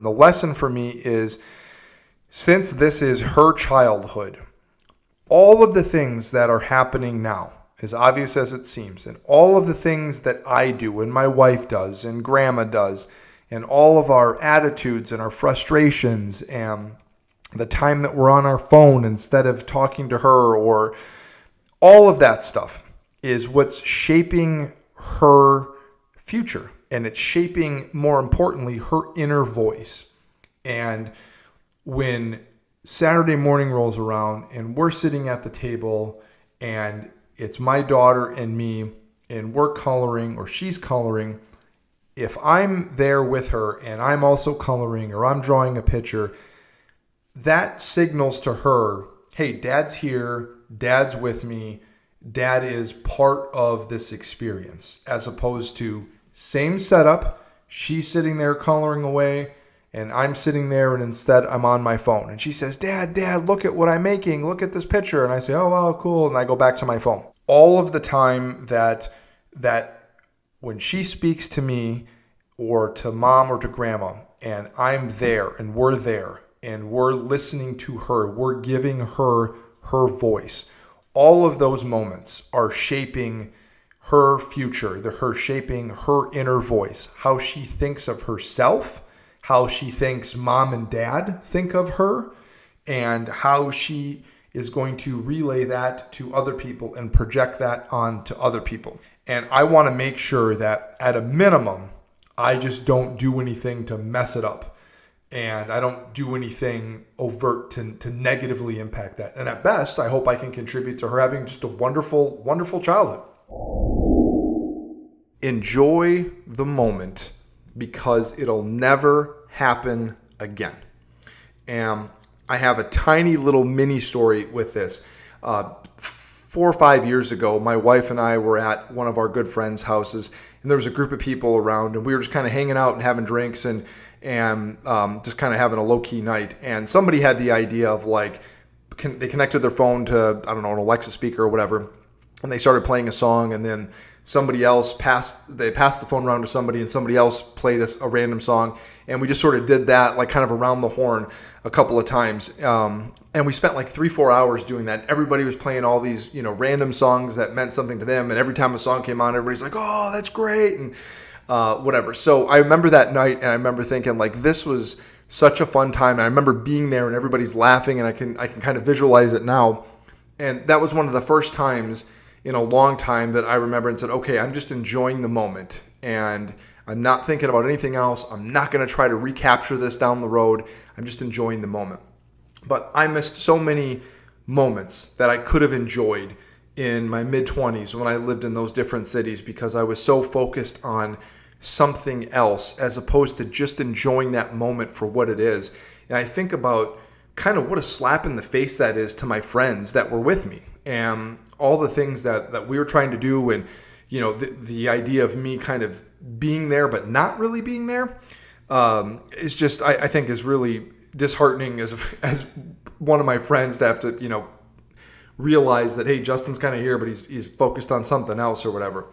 The lesson for me is, since this is her childhood, all of the things that are happening now, as obvious as it seems, and all of the things that I do and my wife does and grandma does, and all of our attitudes and our frustrations and the time that we're on our phone instead of talking to her, or all of that stuff is what's shaping her future. And it's shaping, more importantly, her inner voice. And when Saturday morning rolls around and we're sitting at the table and it's my daughter and me and we're coloring or she's coloring, if I'm there with her and I'm also coloring or I'm drawing a picture, that signals to her, hey, dad's here, dad's with me, dad is part of this experience, as opposed to same setup, she's sitting there coloring away and I'm sitting there and instead I'm on my phone. And she says, Dad, look at what I'm making. Look at this picture. And I say, oh, wow, cool. And I go back to my phone. All of the time that when she speaks to me or to mom or to grandma and I'm there and we're listening to her, we're giving her her voice. All of those moments are shaping her future, her shaping her inner voice, how she thinks of herself, how she thinks mom and dad think of her, and how she is going to relay that to other people and project that on to other people. And I want to make sure that at a minimum, I just don't do anything to mess it up. And I don't do anything overt to negatively impact that. And at best, I hope I can contribute to her having just a wonderful, wonderful childhood. Enjoy the moment because it'll never happen again. And I have a tiny little mini story with this. 4 or 5 years ago, my wife and I were at one of our good friends' houses, and there was a group of people around, and we were just kind of hanging out and having drinks and just kind of having a low-key night. And somebody had the idea of they connected their phone to, I don't know, an Alexa speaker or whatever, and they started playing a song, and then somebody else passed the phone around to somebody, and somebody else played a random song, and we just sort of did that kind of around the horn a couple of times. And we spent 3-4 hours doing that. Everybody was playing all these, random songs that meant something to them. And every time a song came on, everybody's like, oh, that's great. And whatever. So I remember that night, and I remember thinking this was such a fun time. And I remember being there and everybody's laughing, and I can kind of visualize it now. And that was one of the first times in a long time that I remember and said, okay, I'm just enjoying the moment. And I'm not thinking about anything else. I'm not going to try to recapture this down the road. I'm just enjoying the moment. But I missed so many moments that I could have enjoyed in my mid-20s when I lived in those different cities because I was so focused on something else as opposed to just enjoying that moment for what it is. And I think about kind of what a slap in the face that is to my friends that were with me and all the things that we were trying to do, and the idea of me kind of being there but not really being there is just, I think, is really disheartening as one of my friends to have to realize that, hey, Justin's kind of here but he's focused on something else or whatever.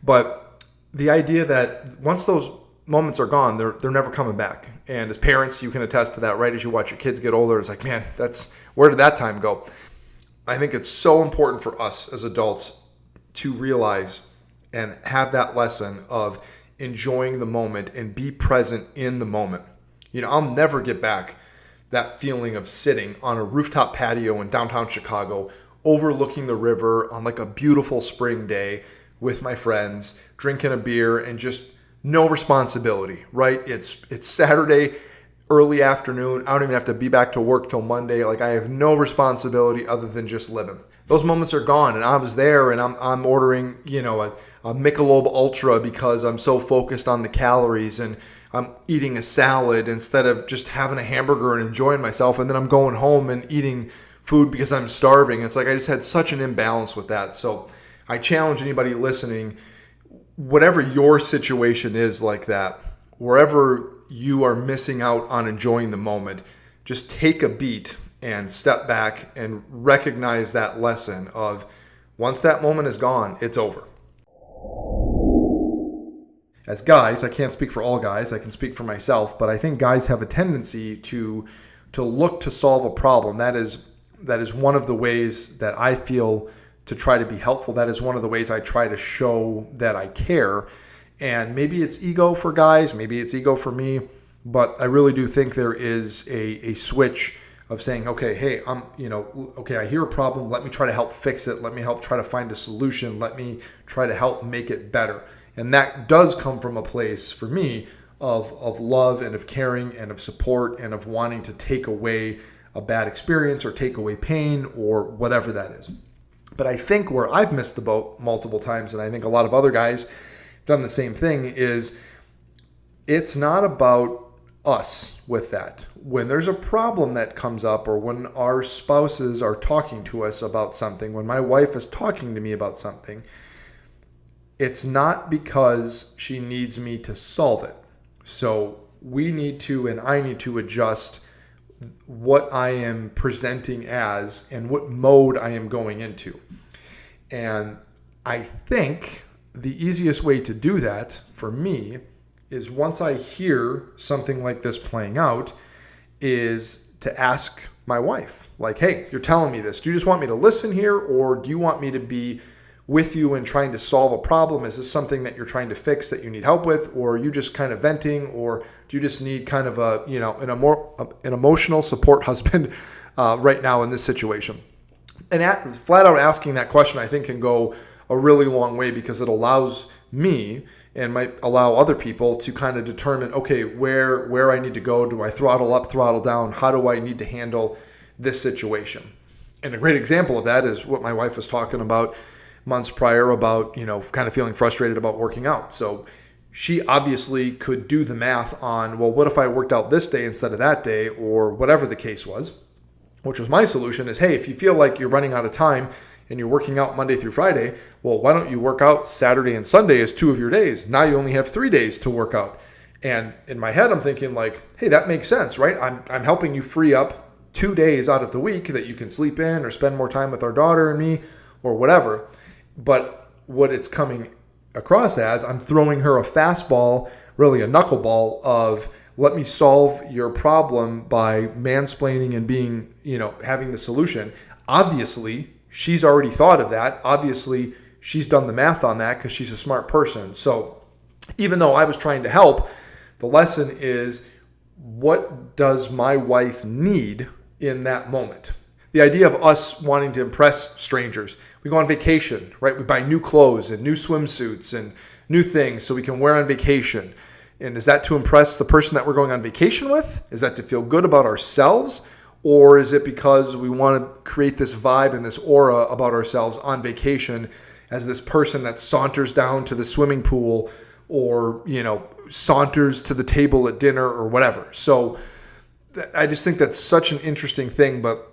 But the idea that once those moments are gone, they're never coming back. And as parents, you can attest to that, right? As you watch your kids get older, it's like, man, where did that time go? I think it's so important for us as adults to realize and have that lesson of enjoying the moment and be present in the moment. I'll never get back that feeling of sitting on a rooftop patio in downtown Chicago, overlooking the river on a beautiful spring day with my friends, drinking a beer and just no responsibility, right? It's Saturday, early afternoon. I don't even have to be back to work till Monday. I have no responsibility other than just living. Those moments are gone, and I was there, and I'm ordering, a Michelob Ultra because I'm so focused on the calories, and I'm eating a salad instead of just having a hamburger and enjoying myself, and then I'm going home and eating food because I'm starving. It's I just had such an imbalance with that. So I challenge anybody listening, whatever your situation is like that, wherever you are missing out on enjoying the moment, just take a beat and step back and recognize that lesson of once that moment is gone, it's over. as guys, I can't speak for all guys, I can speak for myself, but I think guys have a tendency to look to solve a problem. That is one of the ways that I feel to try to be helpful. That is one of the ways I try to show that I care. And maybe it's ego for guys, maybe it's ego for me, but I really do think there is a switch of saying, okay, hey, I hear a problem. Let me try to help fix it. Let me help try to find a solution. Let me try to help make it better. And that does come from a place for me of love and of caring and of support and of wanting to take away a bad experience or take away pain or whatever that is. But I think where I've missed the boat multiple times, and I think a lot of other guys have done the same thing, is it's not about us with that. When there's a problem that comes up, or when our spouses are talking to us about something, when my wife is talking to me about something, it's not because she needs me to solve it. So we need to, and I need to adjust what I am presenting as and what mode I am going into. And I think the easiest way to do that for me is, once I hear something like this playing out, is to ask my wife, like, hey, you're telling me this. Do you just want me to listen here, or do you want me to be with you and trying to solve a problem? Is this something that you're trying to fix that you need help with, or are you just kind of venting, or do you just need kind of an emotional support husband right now in this situation? And flat out asking that question, I think, can go a really long way, because it allows me, and might allow other people, to kind of determine, okay, where I need to go. Do I throttle up, throttle down? How do I need to handle this situation? And a great example of that is what my wife was talking about months prior about, kind of feeling frustrated about working out. So she obviously could do the math on, well, what if I worked out this day instead of that day, or whatever the case was, which was my solution is, hey, if you feel like you're running out of time and you're working out Monday through Friday, well, why don't you work out Saturday and Sunday as 2 of your days? Now you only have 3 days to work out. And in my head, I'm thinking like, hey, that makes sense, right? I'm helping you free up 2 days out of the week that you can sleep in or spend more time with our daughter and me or whatever. But what it's coming across as, I'm throwing her a fastball, really a knuckleball of, let me solve your problem by mansplaining and being, having the solution. Obviously, she's already thought of that. Obviously, she's done the math on that because she's a smart person. So even though I was trying to help, the lesson is, what does my wife need in that moment? The idea of us wanting to impress strangers. We go on vacation, right? We buy new clothes and new swimsuits and new things so we can wear on vacation. And is that to impress the person that we're going on vacation with? Is that to feel good about ourselves? Or is it because we want to create this vibe and this aura about ourselves on vacation as this person that saunters down to the swimming pool or, saunters to the table at dinner or whatever? So I just think that's such an interesting thing. But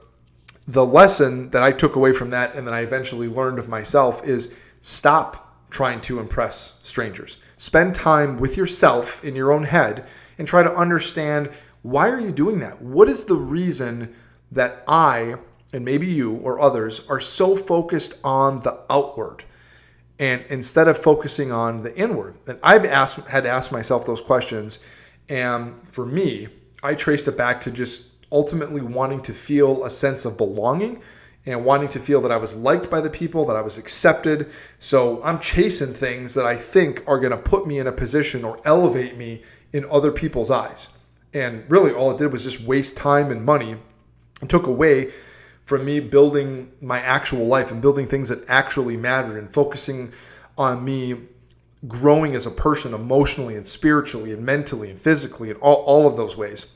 the lesson that I took away from that, and that I eventually learned of myself, is stop trying to impress strangers. Spend time with yourself in your own head and try to understand, why are you doing that? What is the reason that I, and maybe you or others, are so focused on the outward and instead of focusing on the inward? And I've had to ask myself those questions. And for me, I traced it back to just ultimately wanting to feel a sense of belonging and wanting to feel that I was liked by the people, that I was accepted. So I'm chasing things that I think are going to put me in a position or elevate me in other people's eyes. And really all it did was just waste time and money and took away from me building my actual life and building things that actually mattered and focusing on me growing as a person emotionally and spiritually and mentally and physically and all of those ways.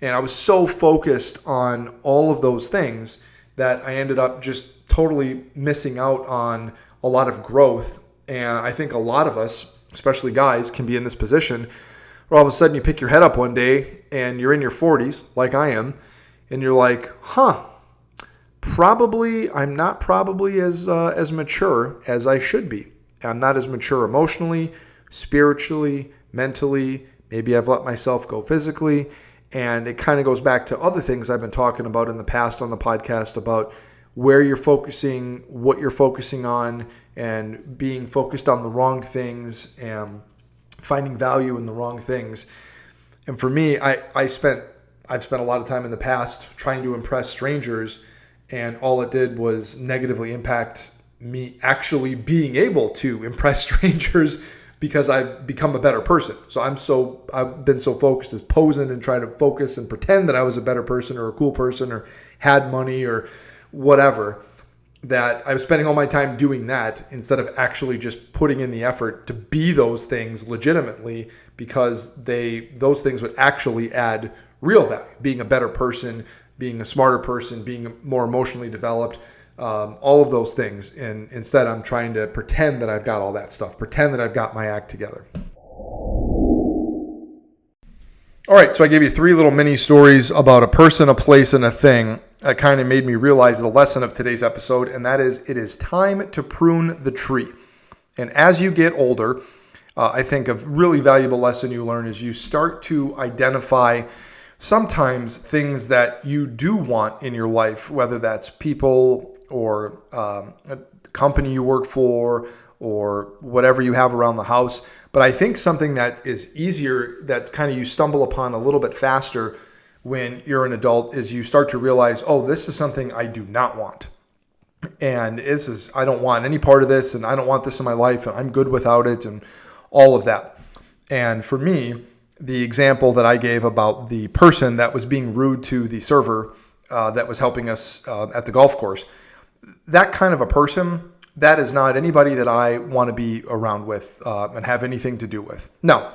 And I was so focused on all of those things that I ended up just totally missing out on a lot of growth. And I think a lot of us, especially guys, can be in this position where all of a sudden you pick your head up one day and you're in your 40s, like I am, and you're like, I'm not probably as mature as I should be. I'm not as mature emotionally, spiritually, mentally. Maybe I've let myself go physically. And it kind of goes back to other things I've been talking about in the past on the podcast about where you're focusing, what you're focusing on, and being focused on the wrong things. And finding value in the wrong things. And for me, I've spent a lot of time in the past trying to impress strangers, and all it did was negatively impact me actually being able to impress strangers because I've become a better person. So I've been so focused as posing and trying to focus and pretend that I was a better person or a cool person or had money or whatever, that I was spending all my time doing that instead of actually just putting in the effort to be those things legitimately, because those things would actually add real value. Being a better person, being a smarter person, being more emotionally developed, all of those things. And instead, I'm trying to pretend that I've got all that stuff, pretend that I've got my act together. All right, so I gave you 3 little mini stories about a person, a place, and a thing that kind of made me realize the lesson of today's episode, and that is, it is time to prune the tree. And as you get older, I think a really valuable lesson you learn is you start to identify sometimes things that you do want in your life, whether that's people or a company you work for or whatever you have around the house. But I think something that is easier, that's kind of you stumble upon a little bit faster when you're an adult, is you start to realize, oh, this is something I do not want. And I don't want any part of this, and I don't want this in my life, and I'm good without it, and all of that. And for me, the example that I gave about the person that was being rude to the server that was helping us at the golf course, that kind of a person, that is not anybody that I want to be around with and have anything to do with. Now,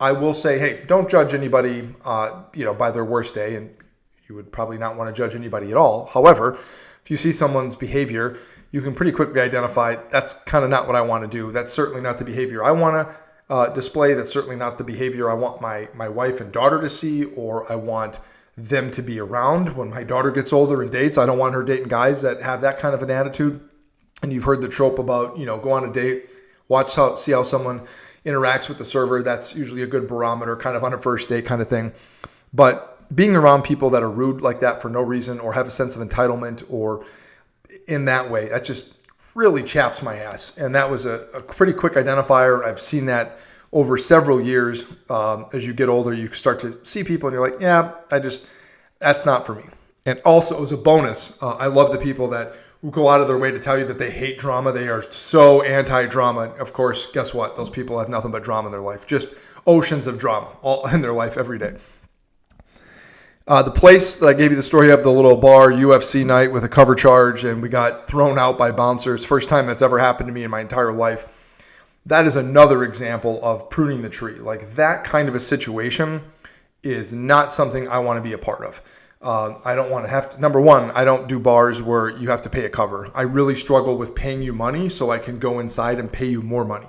I will say, hey, don't judge anybody by their worst day, and you would probably not want to judge anybody at all. However, if you see someone's behavior, you can pretty quickly identify that's kind of not what I want to do. That's certainly not the behavior I want to display. That's certainly not the behavior I want my wife and daughter to see, or I want them to be around when my daughter gets older and dates. I don't want her dating guys that have that kind of an attitude. And you've heard the trope about, go on a date, see how someone interacts with the server. That's usually a good barometer, kind of on a first date kind of thing. But being around people that are rude like that for no reason, or have a sense of entitlement, or in that way, that just really chaps my ass. And that was a pretty quick identifier. I've seen that over several years. As you get older, you start to see people and you're like, yeah, that's not for me. And also, as a bonus, I love the people that who go out of their way to tell you that they hate drama. They are so anti-drama. Of course, guess what? Those people have nothing but drama in their life. Just oceans of drama all in their life every day. The place that I gave you the story of, the little bar, UFC night with a cover charge, and we got thrown out by bouncers. First time that's ever happened to me in my entire life. That is another example of pruning the tree. Like, that kind of a situation is not something I want to be a part of. I don't want to have to. Number one, I don't do bars where you have to pay a cover. I really struggle with paying you money so I can go inside and pay you more money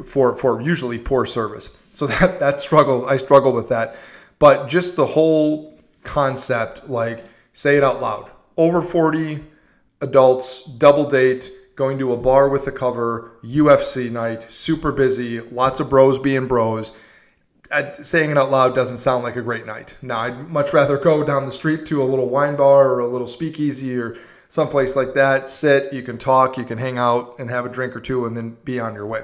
for usually poor service. So I struggle with that. But just the whole concept, like, say it out loud. Over 40 adults, double date, going to a bar with a cover, UFC night, super busy, lots of bros being bros. Saying it out loud doesn't sound like a great night. Now, I'd much rather go down the street to a little wine bar or a little speakeasy or someplace like that. Sit, you can talk, you can hang out and have a drink or two and then be on your way.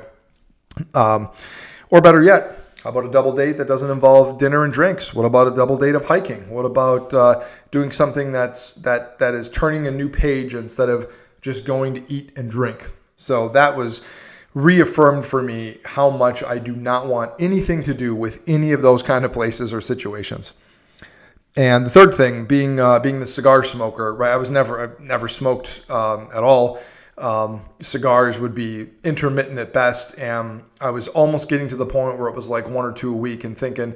Or better yet, how about a double date that doesn't involve dinner and drinks? What about a double date of hiking? What about doing something that is turning a new page instead of just going to eat and drink? So that was reaffirmed for me how much I do not want anything to do with any of those kind of places or situations. And the third thing, being the cigar smoker, right? I've never smoked at all. Cigars would be intermittent at best, and I was almost getting to the point where it was like 1 or 2 a week, and thinking,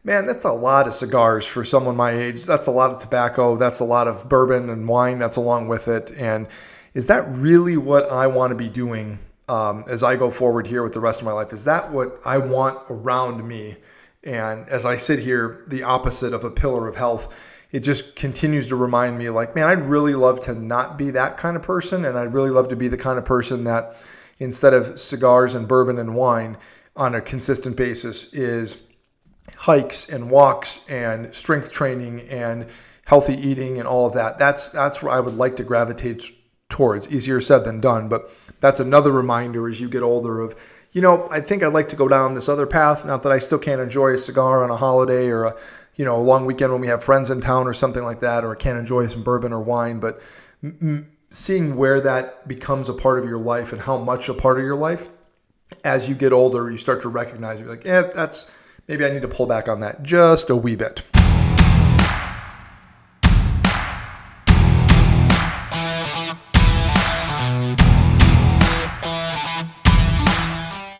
man, that's a lot of cigars for someone my age. That's a lot of tobacco. That's a lot of bourbon and wine that's along with it. And is that really what I want to be doing as I go forward here with the rest of my life? Is that what I want around me? And as I sit here, the opposite of a pillar of health, it just continues to remind me, like, man, I'd really love to not be that kind of person. And I'd really love to be the kind of person that, instead of cigars and bourbon and wine on a consistent basis, is hikes and walks and strength training and healthy eating and all of that. That's where I would like to gravitate towards. Easier said than done, but that's another reminder as you get older of, I think I'd like to go down this other path. Not that I still can't enjoy a cigar on a holiday or a long weekend when we have friends in town or something like that, or I can't enjoy some bourbon or wine, but seeing where that becomes a part of your life and how much a part of your life, as you get older, you start to recognize, you're like, maybe I need to pull back on that just a wee bit.